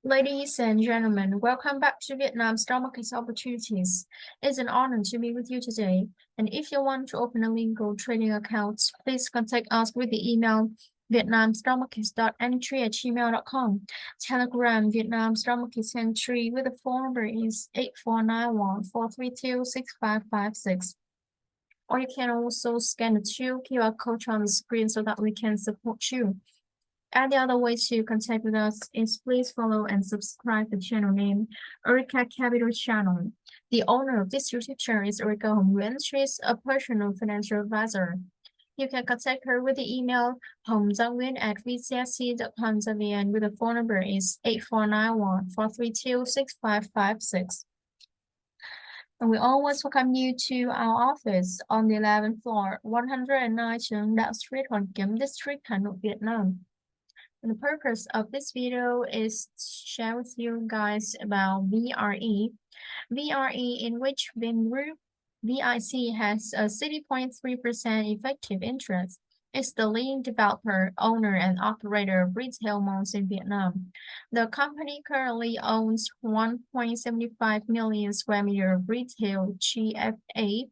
Ladies and gentlemen, welcome back to Vietnam Stock Market Opportunities. It's an honor to be with you today. And if you want to open a legal trading account, please contact us with the email Vietnamstockmarket.entry@gmail.com. Telegram Vietnamstockmarket.entry with the phone number is 8491-432-6556. Or you can also scan the two QR codes on the screen so that we can support you. Any other way to contact with us is please follow and subscribe the channel name Areca Capital Channel. The owner of this YouTube channel is Areca Hồng Nguyễn. She is a personal financial advisor. You can contact her with the email honggiangyuan@vcsc.com.vn with the phone number is 8491-432-6556. And we always welcome you to our office on the 11th floor, 109 Trường Đạo Street, Hoàn Kiếm District, Hà Nội, Vietnam. And the purpose of this video is to share with you guys about VRE. VRE, in which Vingroup VIC has a 60.3% effective interest, is the leading developer, owner, and operator of retail malls in Vietnam. The company currently owns 1.75 million square meters of retail GFA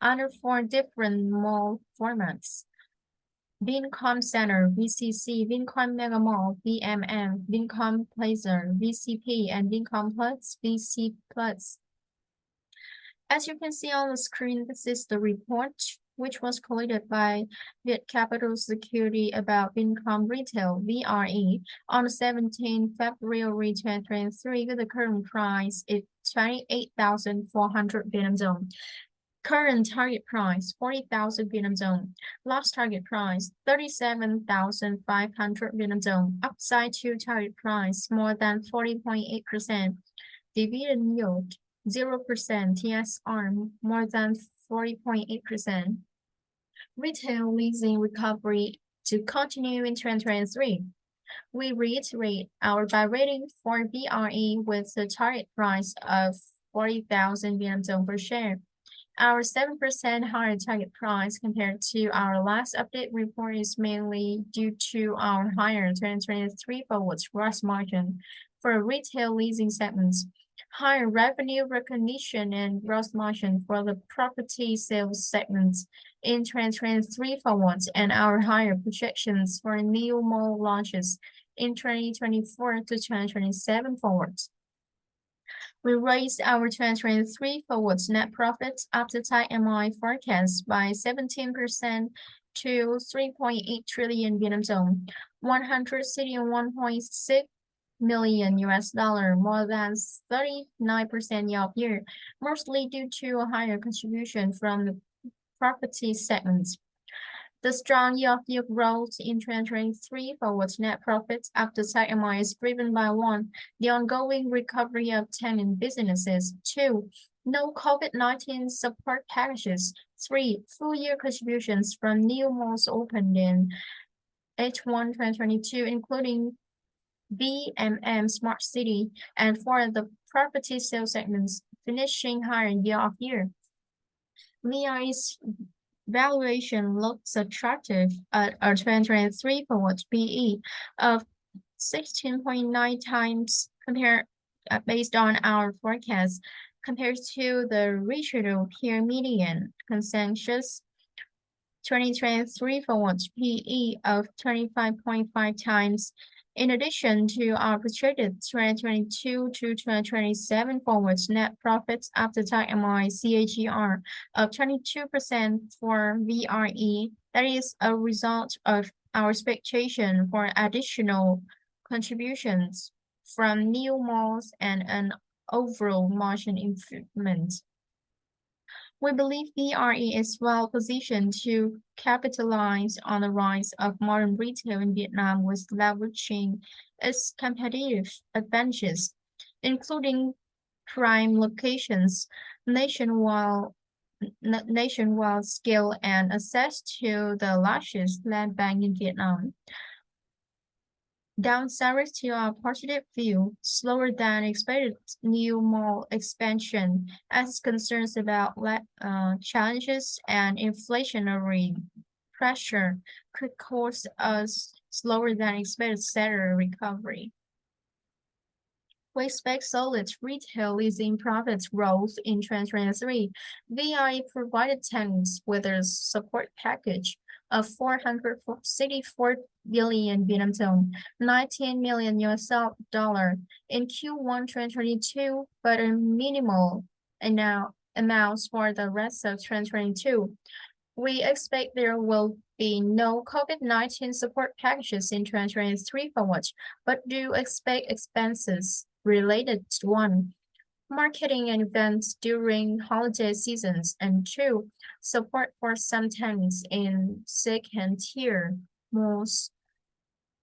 under 4 different mall formats: Vincom Center, VCC, Vincom Mega Mall, VMM, Vincom Plaza, VCP, and Vincom Plus, VC Plus. As you can see on the screen, this is the report which was collated by Viet Capital Security about Vincom Retail, VRE, on 17 February 2023, with the current price is 28,400 Vietnam dong. Current target price 40,000 Vietnam dong. Last target price 37,500 Vietnam dong. Upside to target price more than 40.8%. Dividend yield 0%. TSR more than 40.8%. Retail leasing recovery to continue in 2023. We reiterate our buy rating for VRE with the target price of 40,000 Vietnam dong per share. Our 7% higher target price compared to our last update report is mainly due to our higher 2023 forward gross margin for retail leasing segments, higher revenue recognition and gross margin for the property sales segments in 2023 forwards, and our higher projections for new mall launches in 2024 to 2027 forwards. We raised our 2023 forwards net profits after tax MI forecast by 17% to 3.8 trillion Vietnam dong, 161.6 million US dollar, more than 39% year-over-year, mostly due to a higher contribution from the property segments. The strong year-over-year growth in 2023 forward net profits after tax MI is driven by 1. The ongoing recovery of tenant businesses. 2. No COVID-19 support packages. 3. Full-year contributions from new malls opened in H1 2022, including VMM Smart City, and 4. The property sales segments finishing higher year-over-year. VRE's valuation looks attractive at our 2023 forward PE of 16.9 times based on our forecast compared to the regional peer median consensus 2023 forward PE of 25.5 times. In addition to our projected 2022 to 2027 forwards net profits after tax MI CAGR of 22% for VRE, that is a result of our expectation for additional contributions from new malls and an overall margin improvement. We believe VRE is well positioned to capitalize on the rise of modern retail in Vietnam with leveraging its competitive advantages, including prime locations, nationwide scale, and access to the largest land bank in Vietnam. Downside to our positive view, slower than expected new mall expansion, as concerns about challenges and inflationary pressure could cause a slower than expected sector recovery. We expect solid retail leasing profits growth in 2023. VRE provided tenants with a support package of 464 billion Vietnam dong, 19 million US dollar in Q1 2022, but a minimal amounts for the rest of 2022. We expect there will be no COVID-19 support packages in 2023 forward, but do expect expenses related to one, marketing and events during holiday seasons, and two, support for some tenants in second-tier malls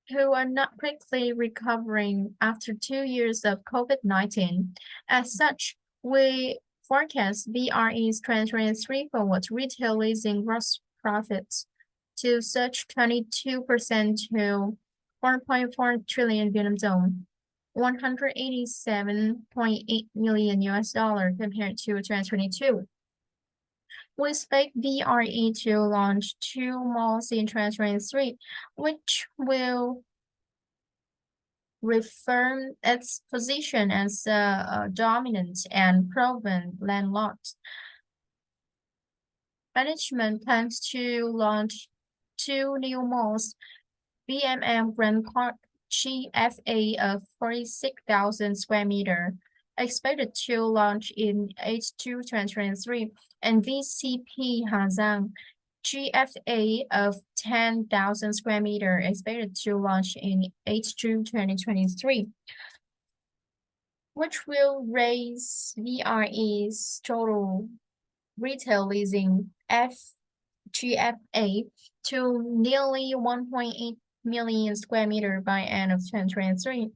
who are not quickly recovering after 2 years of COVID-19. As such, we forecast BRE's 2023 forward retail leasing gross profits to surge 22% to 4.4 trillion Vietnam dong, 187.8 million US dollar compared to 2022. We expect BRE to launch 2 malls in 2023, which will reaffirm its position as a dominant and proven landlord. Management plans to launch 2 new malls, BMM Grand Park GFA of 46,000 square meter, expected to launch in H2 2023, and VCP Hazang GFA of 10,000 square meter expected to launch in H2 2023, which will raise VRE's total retail leasing FGFA to nearly 1.8 million square meter by end of 2023.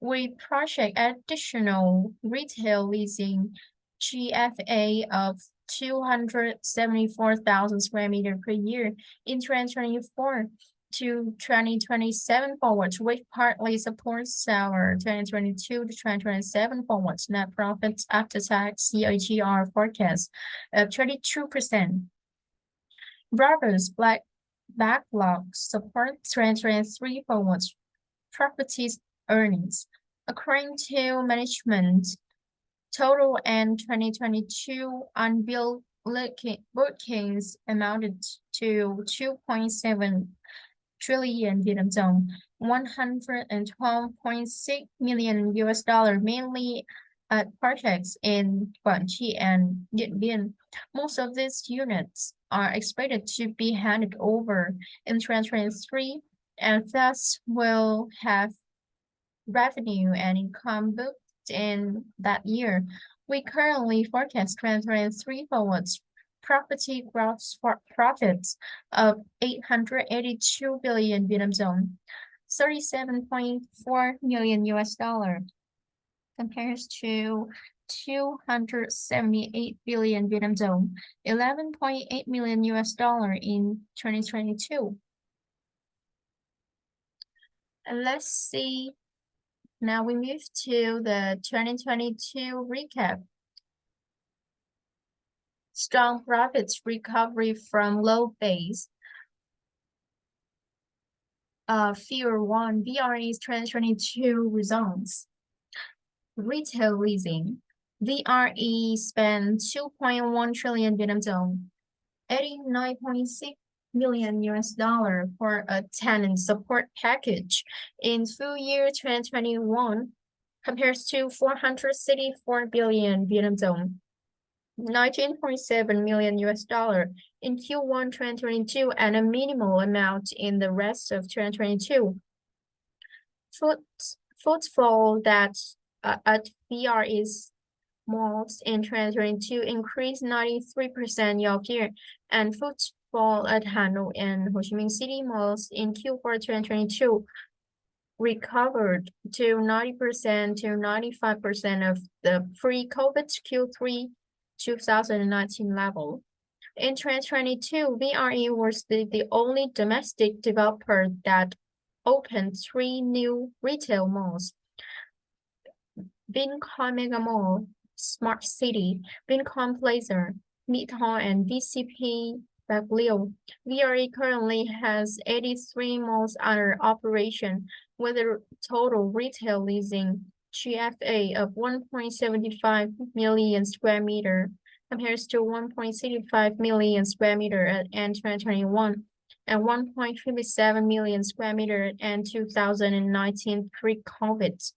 We project additional retail leasing GFA of 274,000 square meter per year in 2024 to 2027 forward, which partly supports our 2022 to 2027 forward net profits after tax CAGR forecast of 32%. Robust backlog supports 2023 forward properties earnings. According to management, total end 2022 unbilled bookings amounted to 2.7 trillion Vietnam dong, 112.6 million US dollar, mainly at projects in Quảng and Điện Biên. Most of these units are expected to be handed over in 2023 and thus will have revenue and income booked in that year. We currently forecast 2023 forwards property gross profits of 882 billion Vietnam dong, 37.4 million US dollar, compares to 278 billion Vietnam dong, 11.8 million US dollar in 2022. And let's see. Now we move to the 2022 recap. Strong profits recovery from low base. Figure 1, VRE's 2022 results. Retail leasing. VRE spent 2.1 trillion Vietnam dong, 89.6 million US dollar for a tenant support package in full year 2021 compares to 464 billion Vietnam dong, 19.7 million US dollar in Q1 2022 and a minimal amount in the rest of 2022. Footfall that at VRE's malls in 2022 increased 93% year-over-year, and footfall at Hanoi and Ho Chi Minh City malls in Q4 2022 recovered to 90% to 95% of the pre-COVID Q3 2019 level. In 2022, VRE was the only domestic developer that opened 3 new retail malls: Vincom Mega Mall, Smart City, Vincom Plaza, Midtown, and VCP Bạc Liêu. VRE currently has 83 malls under operation with a total retail leasing GFA of 1.75 million square meter compares to 1.65 million square meter at end 2021 and 1.57 million square meter at end 2019 pre-COVID.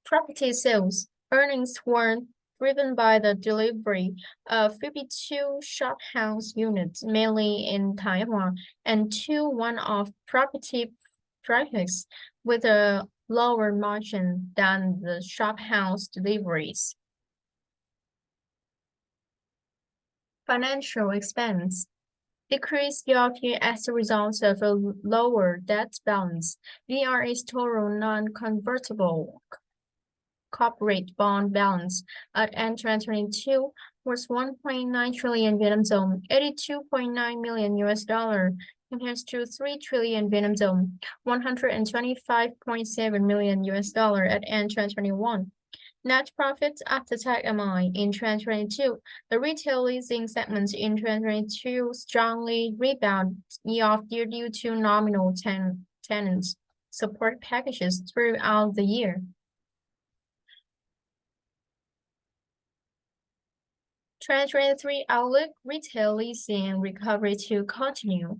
Property sales earnings were driven by the delivery of 52 shophouse units, mainly in Taiwan, and two one-off property projects with a lower margin than the shophouse deliveries. Financial expense decreased year-over-year as a result of a lower debt balance. VRA's total non-convertible corporate bond balance at end 2022 was 1.9 trillion Vietnam dong, 82.9 million US dollar, compares to 3 trillion Vietnam dong, 125.7 million US dollar at end 2021. Net profit after tax MI in 2022, the retail leasing segment in 2022 strongly rebounded year-over-year due to nominal tenant support packages throughout the year. 2023 outlook, retail leasing recovery to continue.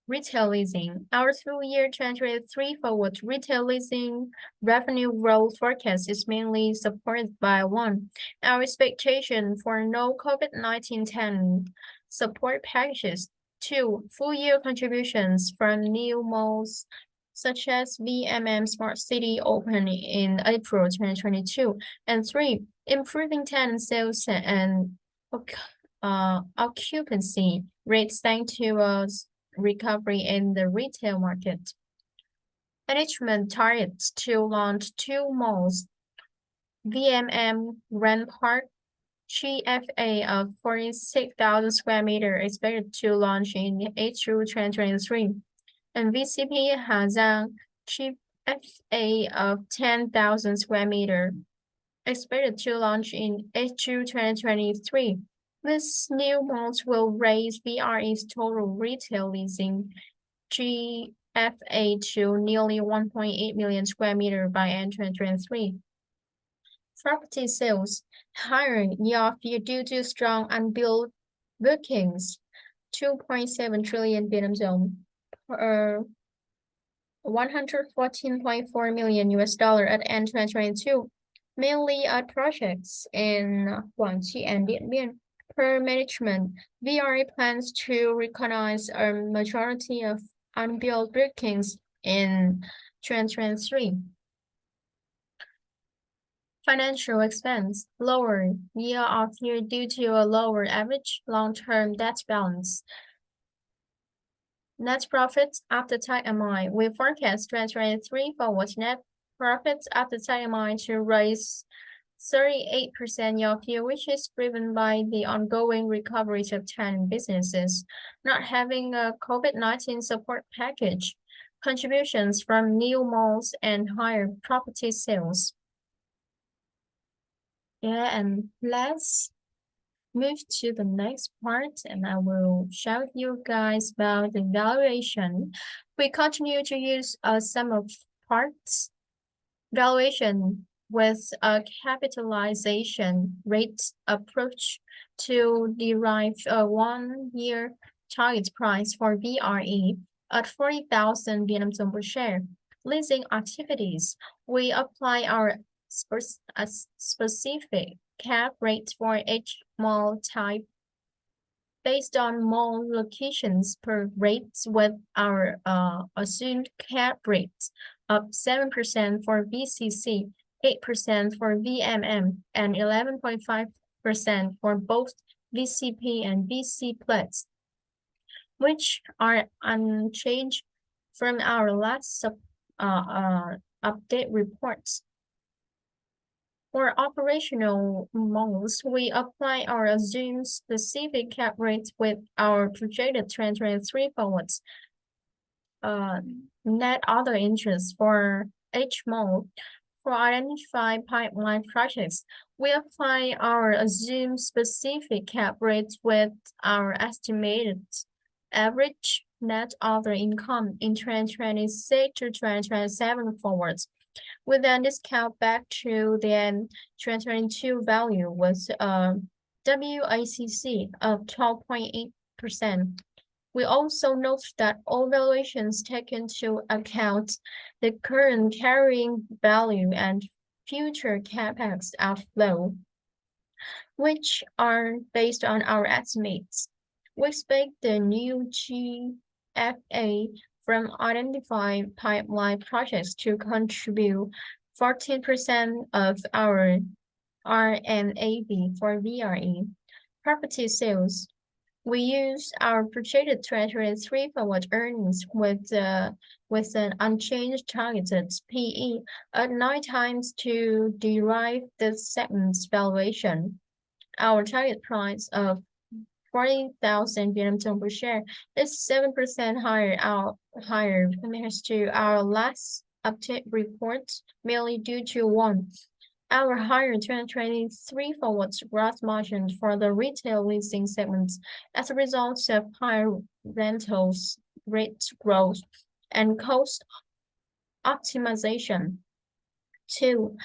Retail leasing. Our full year 2023 forward retail leasing revenue growth forecast is mainly supported by one, our expectation for no COVID-19 tenant support packages. Two, full year contributions from new malls such as VMM Smart City opened in April 2022. And three, improving tenant sales and occupancy rates thanks to a recovery in the retail market. Management targets to launch two malls, VMM Grand Park, GFA of 46,000 square meter expected to launch in H2 2023, and VCP Hazang GFA of 10,000 square meter expected to launch in H2 2023. These new malls will raise VRE's total retail leasing GFA to nearly 1.8 million square meter by end 2023. Property sales higher year-over-year due to strong unbilled bookings, 2.7 trillion Vietnam dong, 114.4 million US dollar at end 2022, mainly at projects in Guangxi and Điện Biên. Per management, VRA plans to recognize a majority of unbilled bookings in 2023. Financial expense lower year-over-year due to a lower average long-term debt balance. Net profits after tax MI. We forecast 2023 forward net profits after tax MI to rise 38% year-over-year, which is driven by the ongoing recovery of tenant businesses, not having a COVID-19 support package, contributions from new malls, and higher property sales. Yeah, and let's move to the next part, and I will show you guys about the valuation. We continue to use a sum of parts valuation with a capitalization rate approach to derive a one-year target price for VRE at 40,000 Vietnam dong per share. Leasing activities, we apply our specific cap rate for each mall type based on mall locations per rates with our assumed cap rate of 7% for VCC, 8% for VMM, and 11.5% for both VCP and VC Plus, which are unchanged from our last update reports. For operational malls, we apply our assumed specific cap rates with our projected 2023 forwards. Net other interest for each mall. For identified pipeline projects, we apply our assumed specific cap rates with our estimated average net other income in 2026 to 2027 forwards. We then discount back to the 2022 value with a WACC of 12.8%. We also note that all valuations take into account the current carrying value and future capex outflow, which are based on our estimates. We expect the new GFA from identified pipeline projects to contribute 14% of our RNAV for VRE. Property sales. We use our projected 2023 forward earnings with an unchanged targeted PE at 9 times to derive the segment's valuation. Our target price of 40,000 Vietnam dong per share is 7% higher compared to our last update report, mainly due to one, our higher 2023 forward gross margin for the retail leasing segments as a result of higher rentals rate growth and cost optimization. Two,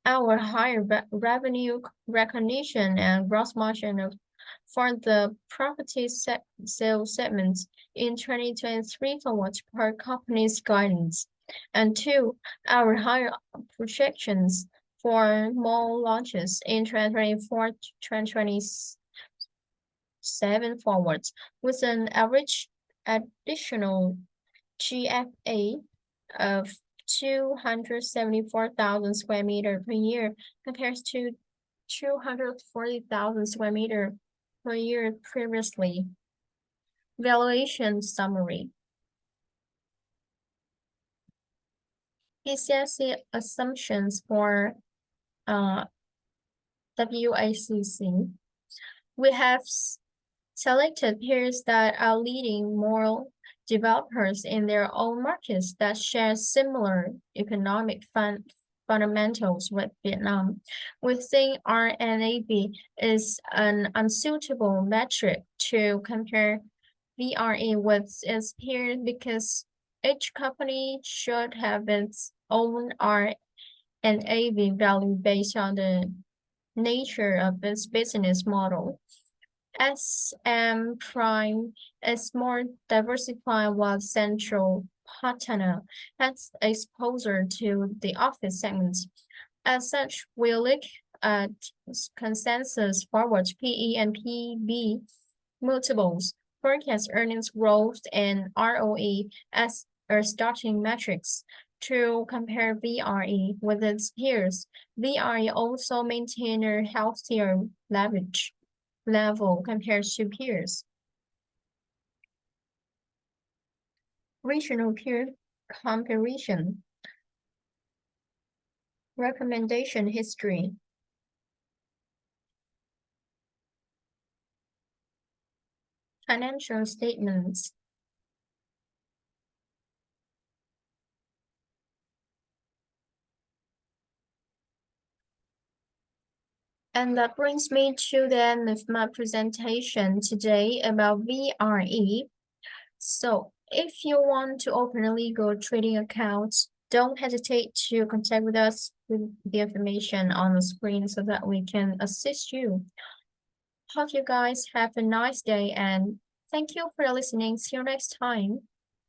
our higher revenue recognition and gross margin for the property sales segment in 2023 forward per company's guidance. And two, our higher projections for mall launches in 2024-2027 forwards, with an average additional GFA of 274,000 square meter per year compared to 240,000 square meter per year previously. Valuation summary. PCSC assumptions for WACC. We have selected peers that are leading mall developers in their own markets that share similar economic fundamentals with Vietnam. We think RNAV is an unsuitable metric to compare VRE with its peers because each company should have its own RNAV value based on the nature of its business model. SM Prime is more diversified while Central Patana has exposure to the office segments. As such, we look at consensus forward PE and PB multiples, forecast earnings growth, and ROE as our starting metrics to compare VRE with its peers. VRE also maintain a healthier leverage level compared to peers. Regional peer comparison. Recommendation history. Financial statements. And that brings me to the end of my presentation today about VRE. So if you want to open a legal trading account, don't hesitate to contact with us with the information on the screen so that we can assist you. Hope you guys have a nice day and thank you for listening. See you next time.